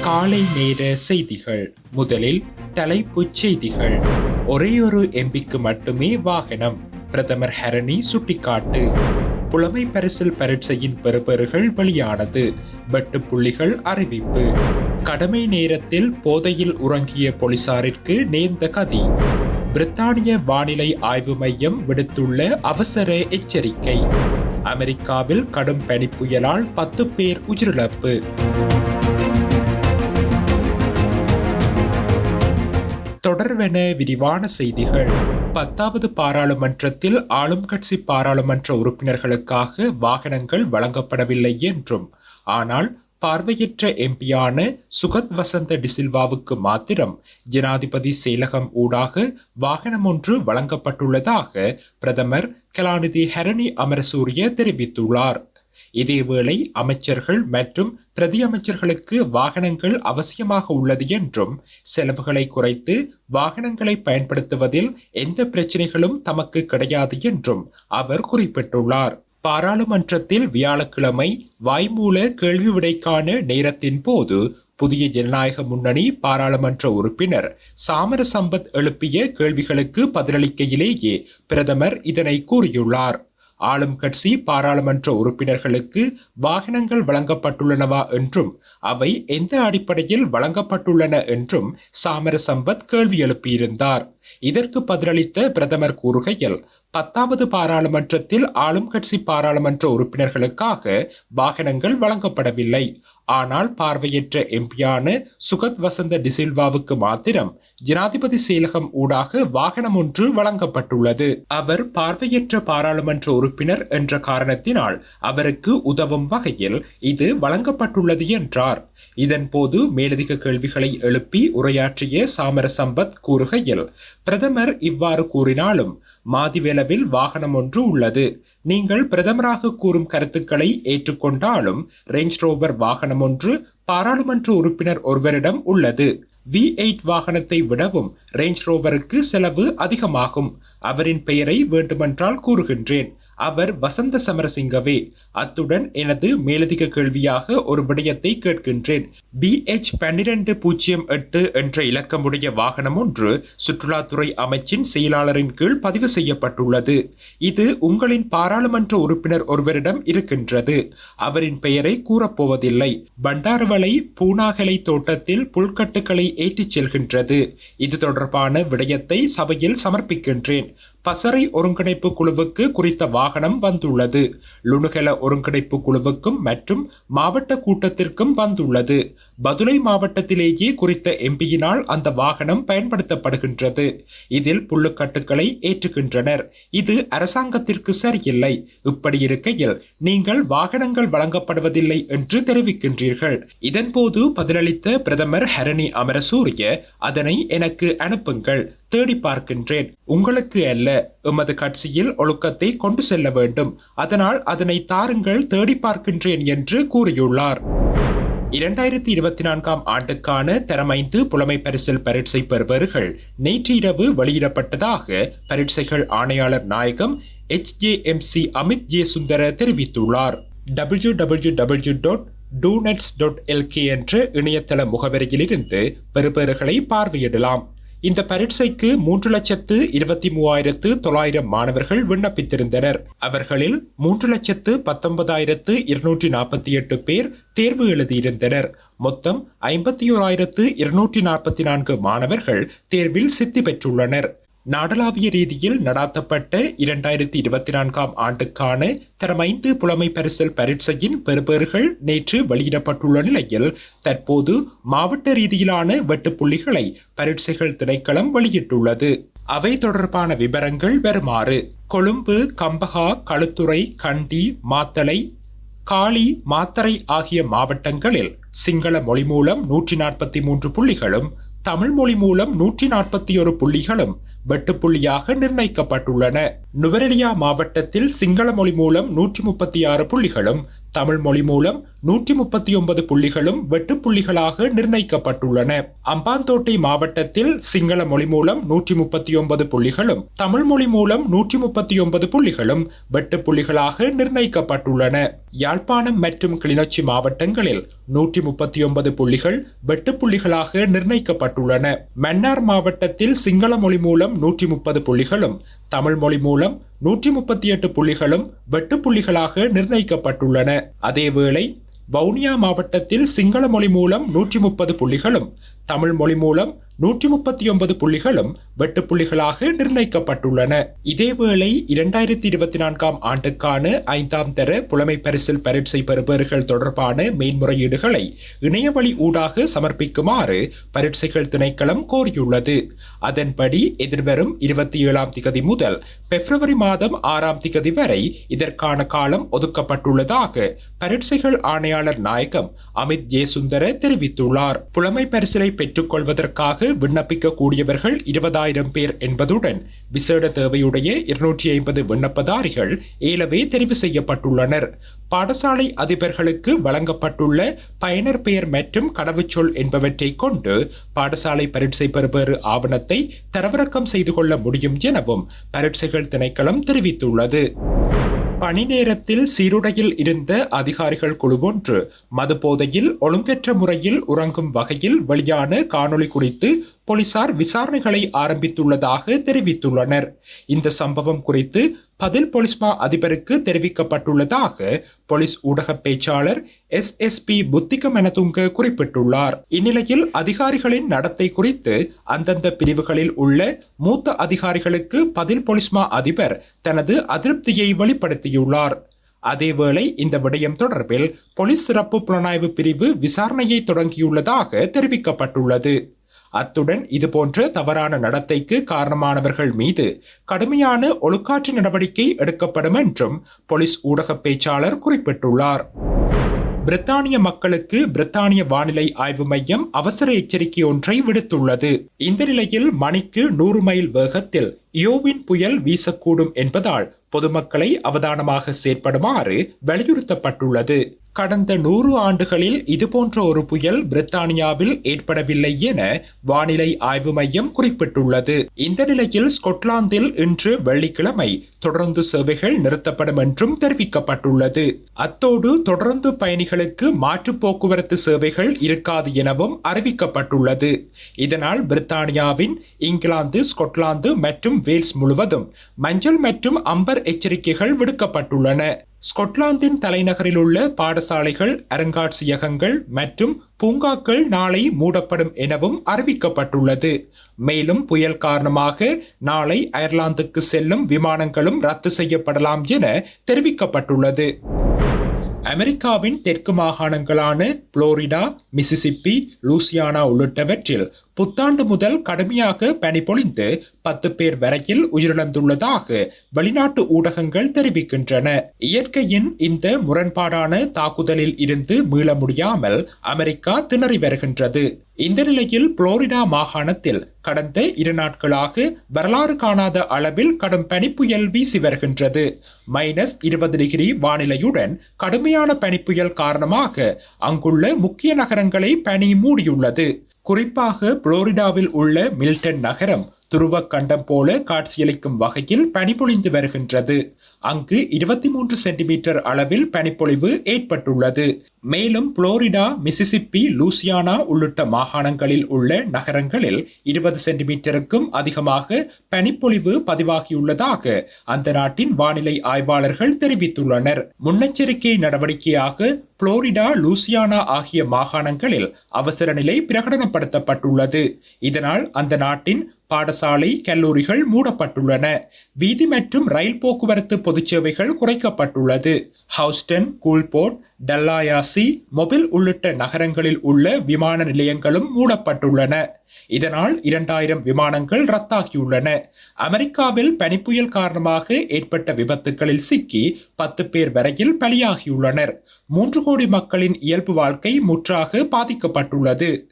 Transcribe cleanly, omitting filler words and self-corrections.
காலை நேர செய்திகள். முதலில் தலைப்புச் செய்திகள். ஒரேயொரு எம்பிக்கு மட்டுமே வாகனம், பிரதமர் ஹரணி சுட்டிக்காட்டு. புலமை பரிசில் பரீட்சையின் பெறுபேறுகள் வெளியானது, வெட்டுப்புள்ளிகள் அறிவிப்பு. கடமை நேரத்தில் போதையில் உறங்கிய போலீசாரிற்கு நேர்ந்த கதி. பிரித்தானிய வானிலை ஆய்வு மையம் விடுத்துள்ள அவசர எச்சரிக்கை. அமெரிக்காவில் கடும் பனிப்புயலால் 10 பேர் உயிரிழப்பு. தொடர்வென விரிவான செய்திகள். 10வது பாராளுமன்றத்தில் ஆளும் கட்சி பாராளுமன்ற உறுப்பினர்களுக்காக வாகனங்கள் வழங்கப்படவில்லை என்றும், ஆனால் பார்வையற்ற எம்பியான சுகத் வசந்த டிசில்வாவுக்கு மாத்திரம் ஜனாதிபதி செயலகம் ஊடாக வாகனம் ஒன்று வழங்கப்பட்டுள்ளதாக பிரதமர் கலாநிதி ஹரணி அமரசூரிய தெரிவித்துள்ளார். இதேவேளை அமைச்சர்கள் மற்றும் பிரதி அமைச்சர்களுக்கு வாகனங்கள் அவசியமாக உள்ளது என்றும், செலவுகளை குறைத்து வாகனங்களை பயன்படுத்துவதில் எந்த பிரச்சனைகளும் தமக்கு கிடையாது என்றும் அவர் குறிப்பிட்டுள்ளார். பாராளுமன்றத்தில் வியாழக்கிழமை வாய்மூல கேள்வி விடைக்கான நேரத்தின் போது புதிய ஜனநாயக முன்னணி பாராளுமன்ற உறுப்பினர் சாமர சம்பத் எழுப்பிய கேள்விகளுக்கு பதிலளிக்கையிலேயே பிரதமர் இதனை கூறியுள்ளார். ஆளும் கட்சி பாராளுமன்ற உறுப்பினர்களுக்கு வாகனங்கள் வழங்கப்பட்டுள்ளனவா என்றும், அவை எந்த அடிப்படையில் வழங்கப்பட்டுள்ளன என்றும் சாமர சம்பத் கேள்வி எழுப்பியிருந்தார். இதற்கு பதிலளித்த பிரதமர் கூறுகையில், 10வது பாராளுமன்றத்தில் ஆளும் கட்சி பாராளுமன்ற உறுப்பினர்களுக்காக வாகனங்கள் வழங்கப்படவில்லை, ஆனால் பார்வையற்ற எம்பியான சுகத் வசந்த டிசில்வாவுக்கு மாத்திரம் ஜனாதிபதி செயலகம் ஊடாக வாகனம் ஒன்று வழங்கப்பட்டுள்ளது. அவர் பார்வையற்ற பாராளுமன்ற உறுப்பினர் என்ற காரணத்தினால் அவருக்கு உதவும் வகையில் இது வழங்கப்பட்டுள்ளது என்றார். இதன் போது மேலதிக கேள்விகளை எழுப்பி உரையாற்றிய சாமர சம்பத் கூறுகையில், பிரதமர் இவ்வாறு கூறினாலும் மாதிவேலவில் வாகனம் ஒன்று உள்ளது. நீங்கள் பிரதமராக கூறும் கருத்துக்களை ஏற்றுக்கொண்டாலும் ரேஞ்ச் ரோவர் வாகனம் ஒன்று பாராளுமன்ற உறுப்பினர் ஒருவரிடம் உள்ளது. V8 வாகனத்தை விடவும் ரேஞ்ச் ரோவருக்கு செலவு அதிகமாகும். அவரின் பெயரை வேண்டுமென்றால் கூறுகின்றேன். அவர் வசந்த சமரசிங்கவே. அத்துடன் எனது மேலதிக கேள்வியாக ஒரு விடயத்தை கேட்கின்றேன். BH1208 என்ற இலக்கமுடைய வாகனம் ஒன்று சுற்றுலாத்துறை அமைச்சின் செயலாளரின் கீழ் பதிவு செய்யப்பட்டுள்ளது. இது உங்களின் பாராளுமன்ற உறுப்பினர் ஒருவரிடம் இருக்கின்றது. அவரின் பெயரை கூறப்போவதில்லை. பண்டாரவளை பூனாகலை தோட்டத்தில் புல்கட்டுகளை ஏற்றிச் செல்கின்றது. இது தொடர்பான விடயத்தை சபையில் சமர்ப்பிக்கின்றேன். பசறை ஒருங்கிணைப்பு குழுவுக்கு குறித்த வாகனம் வந்துள்ளது. லுணுகல ஒருங்கிணைப்பு குழுவுக்கும் மற்றும் மாவட்ட கூட்டத்திற்கும் வந்துள்ளது. பதுளை மாவட்டத்திலேயே குறித்த எம்பியினால் அந்த வாகனம் பயன்படுத்தப்படுகின்றது. இதில் புல்லுக்கட்டுகளை ஏற்றுகின்றனர். இது அரசாங்கத்திற்கு சரியில்லை. இப்படி இருக்கையில் நீங்கள் வாகனங்கள் வழங்கப்படுவதில்லை என்று தெரிவிக்கின்றீர்கள். இதன்போது பதிலளித்த பிரதமர் ஹரணி அமரசூரிய, அதனை எனக்கு அனுப்புங்கள், தேடி பார்க்கின்றேன். உங்களுக்கு அல்ல, எமது கட்சியில் ஒழுக்கத்தை கொண்டு செல்ல வேண்டும். அதனால் அதனை தாருங்கள், தேடி பார்க்கின்றேன் என்று கூறியுள்ளார். 2024 ஆண்டுக்கான தரம் 5 புலமை பரிசில் பரீட்சை பெறுபேறுகள் நேற்று இரவு வெளியிடப்பட்டதாக பரீட்சைகள் ஆணையாளர் நாயகம் HJMC அமித் ஜே சுந்தர தெரிவித்துள்ளார். www.donets.lk என்ற இணையதள முகவரியிலிருந்து பெறுபேறுகளை பார்வையிடலாம். இந்த பரீட்சைக்கு 3,23,900 மாணவர்கள் விண்ணப்பித்திருந்தனர். அவர்களில் 3,19,248 பேர் தேர்வு எழுதியிருந்தனர். மொத்தம் 51,244 மாணவர்கள் தேர்வில் சித்தி பெற்றுள்ளனர். நாடளாவிய ரீதியில் நடாத்தப்பட்ட 2024 ஆண்டுக்கான தரம் 5 புலமை பரிசில் பரீட்சையின் பெறுபேறுகள் நேற்று வெளியிடப்பட்டுள்ள நிலையில் தற்போது மாவட்ட ரீதியிலான வெட்டுப்புள்ளிகளை பரீட்சைகள் திணைக்களம் வெளியிட்டுள்ளது. அவை தொடர்பான விவரங்கள் வருமாறு: கொழும்பு, கம்பஹா, களுத்துறை, கண்டி, மாத்தளை, காலி, மாத்தறை ஆகிய மாவட்டங்களில் சிங்கள மொழி மூலம் 143 புள்ளிகளும், தமிழ் மொழி மூலம் 141 புள்ளிகளும் வெட்டுப்புள்ளியாக நிர்ணயிக்கப்பட்டுள்ளன. நுவரெலியா மாவட்டத்தில் சிங்கள மொழி மூலம் 136 புள்ளிகளும், தமிழ் மொழி மூலம் 139 புள்ளிகளும் வெட்டு புள்ளிகளாக நிர்ணயிக்கப்பட்டுள்ளன. அம்பாந்தோட்டை மாவட்டத்தில் சிங்கள மொழி மூலம் 139 புள்ளிகளும் தமிழ் மொழி மூலம் 139 புள்ளிகளும் வெட்டு புள்ளிகளாக நிர்ணயிக்கப்பட்டுள்ளன. யாழ்ப்பாணம் மற்றும் கிளிநொச்சி மாவட்டங்களில் 139 புள்ளிகள் வெட்டு புள்ளிகளாக நிர்ணயிக்கப்பட்டுள்ளன. மன்னார் மாவட்டத்தில் சிங்கள மொழி மூலம் 130 புள்ளிகளும் தமிழ் மொழி மூலம் 138 புள்ளிகளும் வெட்டு புள்ளிகளாக நிர்ணயிக்கப்பட்டுள்ளன. அதேவேளை வவுனியா மாவட்டத்தில் சிங்கள மொழி மூலம் 130 புள்ளிகளும் தமிழ் மொழி மூலம் 139 புள்ளிகளும் வெட்டு புள்ளிகளாக நிர்ணயிக்கப்பட்டுள்ளன. இதேவேளை 2024 ஆண்டுக்கான 5ஆம் தர புலமை பரிசில் பரீட்சை பெறுபவர்கள் தொடர்பான மேன்முறையீடுகளை இணையவழி ஊடாக சமர்ப்பிக்குமாறு பரீட்சைகள் திணைக்களம் கோரியுள்ளது. அதன்படி எதிர்வரும் 27ஆம் திகதி முதல் பிப்ரவரி மாதம் 6ஆம் திகதி வரை இதற்கான காலம் ஒதுக்கப்பட்டுள்ளதாக பரீட்சைகள் ஆணையாளர் நாயகம் அமித் ஜெயசுந்தர தெரிவித்துள்ளார். புலமை பரிசிலை பெற்றுக் கொள்வதற்காக விண்ணப்பிக்க கூடியவர்கள் 20,000 பேர் என்பதுடன் விசேட தேவையுடைய 250 விண்ணப்பதாரிகள் ஏலவே தெரிவு செய்யப்பட்டுள்ளனர். பாடசாலை அதிபர்களுக்கு வழங்கப்பட்டுள்ள பயனர் பெயர் மற்றும் கடவுச்சொல் என்பவற்றை கொண்டு பாடசாலை பரீட்சை பெறுபேறு ஆவணத்தை தரவிறக்கம் செய்து கொள்ள முடியும் எனவும் பரீட்சைகள் திணைக்களம் தெரிவித்துள்ளது. பணி நேரத்தில் சீருடையில் இருந்த அதிகாரிகள் குழு ஒன்று மது போதையில் ஒழுங்கற்ற முறையில் உறங்கும் வகையில் வெளியான காணொளி குறித்து போலீசார் விசாரணைகளை ஆரம்பித்துள்ளதாக தெரிவித்துள்ளனர். இந்த சம்பவம் குறித்து பதில் போலீஸ் மா அதிபருக்கு தெரிவிக்கப்பட்டுள்ளதாக போலீஸ் ஊடக பேச்சாளர் SSP புத்திக மெனதுங்க குறிப்பிட்டுள்ளார். இந்நிலையில் அதிகாரிகளின் நடத்தை குறித்து அந்தந்த பிரிவுகளில் உள்ள மூத்த அதிகாரிகளுக்கு பதில் போலீஸ் மா அதிபர் தனது அதிருப்தியை வெளிப்படுத்தியுள்ளார். அதேவேளை இந்த விடயம் தொடர்பில் போலீஸ் சிறப்பு புலனாய்வு பிரிவு விசாரணையை தொடங்கியுள்ளதாக தெரிவிக்கப்பட்டுள்ளது. அத்துடன் இதுபோன்ற தவறான நடத்தைக்கு காரணமானவர்கள் மீது கடுமையான ஒழுக்காற்று நடவடிக்கை எடுக்கப்படும் என்றும் போலீஸ் ஊடக பேச்சாளர் குறிப்பிட்டுள்ளார். பிரித்தானிய மக்களுக்கு பிரித்தானிய வானிலை ஆய்வு மையம் அவசர எச்சரிக்கை ஒன்றை விடுத்துள்ளது. இந்த நிலையில் மணிக்கு 100 மைல் வேகத்தில் யோவின் புயல் வீசக்கூடும் என்பதால் பொதுமக்களை அவதானமாக செயற்படுமாறு வலியுறுத்தப்பட்டுள்ளது. கடந்த 100 ஆண்டுகளில் இதுபோன்ற ஒரு புயல் பிரித்தானியாவில் ஏற்படவில்லை என வானிலை ஆய்வு மையம் குறிப்பிட்டுள்ளது. இந்த நிலையில் ஸ்கொட்லாந்தில் இன்று வெள்ளிக்கிழமை தொடர்ந்து சேவைகள் நிறுத்தப்படும் என்றும் தெரிவிக்கப்பட்டுள்ளது. அத்தோடு தொடர்ந்து பயணிகளுக்கு மாற்று போக்குவரத்து சேவைகள் இருக்காது எனவும் அறிவிக்கப்பட்டுள்ளது. இதனால் பிரித்தானியாவின் இங்கிலாந்து, ஸ்கொட்லாந்து மற்றும் வேல்ஸ் முழுவதும் மஞ்சள் மற்றும் அம்பர் எச்சரிக்கைகள் விடுக்கப்பட்டுள்ளன. ஸ்கொட்லாந்தின் தலைநகரில் உள்ள பாடசாலைகள், அருங்காட்சியகங்கள் மற்றும் பூங்காக்கள் நாளை மூடப்படும் எனவும் அறிவிக்கப்பட்டுள்ளது. மேலும் புயல் காரணமாக நாளை அயர்லாந்துக்கு செல்லும் விமானங்களும் ரத்து செய்யப்படலாம் என தெரிவிக்கப்பட்டுள்ளது. அமெரிக்காவின் தெற்கு மாகாணங்களான புளோரிடா, மிசிசிப்பி, லூசியானா உள்ளிட்டவற்றில் புத்தாண்டு முதல் கடுமையாக பனி பொழிந்து 10 பேர் வரையில் உயிரிழந்துள்ளதாக வெளிநாட்டு ஊடகங்கள் தெரிவிக்கின்றன. இயற்கையின் இந்த முரண்பாடான தாக்குதலில் இருந்து மீள முடியாமல் அமெரிக்கா திணறி வருகின்றது. இந்த நிலையில் புளோரிடா மாகாணத்தில் கடந்த 2 நாட்களாக வரலாறு காணாத அளவில் கடும் பனிப்புயல் வீசி வருகின்றது. -20 டிகிரி வானிலையுடன் கடுமையான பனிப்புயல் காரணமாக அங்குள்ள முக்கிய நகரங்களை பனி மூடியுள்ளது. குறிப்பாக புளோரிடாவில் உள்ள மில்டன் நகரம் துருவ கண்டம் போல காட்சியளிக்கும் வகையில் பனிப்பொழிந்து வருகின்றது. அங்கு 23 சென்டிமீட்டர் அளவில் பனிப்பொழிவு ஏற்பட்டுள்ளது. மேலும் புளோரிடா, மிசிசிப்பி, லூசியானா உள்ளிட்ட மாகாணங்களில் உள்ள நகரங்களில் 20 சென்டிமீட்டருக்கும் அதிகமாக பனிப்பொழிவு பதிவாகியுள்ளதாக அந்த நாட்டின் வானிலை ஆய்வாளர்கள் தெரிவித்துள்ளனர். முன்னெச்சரிக்கை நடவடிக்கையாக புளோரிடா, லூசியானா ஆகிய மாகாணங்களில் அவசர நிலை பிரகடனப்படுத்தப்பட்டுள்ளது. இதனால் அந்த நாட்டின் பாடசாலை, கல்லூரிகள் மூடப்பட்டுள்ளன. வீதி மற்றும் ரயில் போக்குவரத்து பொதுச்சேவைகள் குறைக்கப்பட்டுள்ளது. ஹவுஸ்டன், கூல்போர்ட், டல்லாயாசி, மொபில் உள்ளிட்ட நகரங்களில் உள்ள விமான நிலையங்களும் மூடப்பட்டுள்ளன. இதனால் 2000 விமானங்கள் ரத்தாகியுள்ளன. அமெரிக்காவில் பனிப்புயல் காரணமாக ஏற்பட்ட விபத்துகளில் சிக்கி 10 பேர் வரையில் பலியாகியுள்ளனர். 3 கோடி மக்களின் இயல்பு வாழ்க்கை முற்றாக பாதிக்கப்பட்டுள்ளது.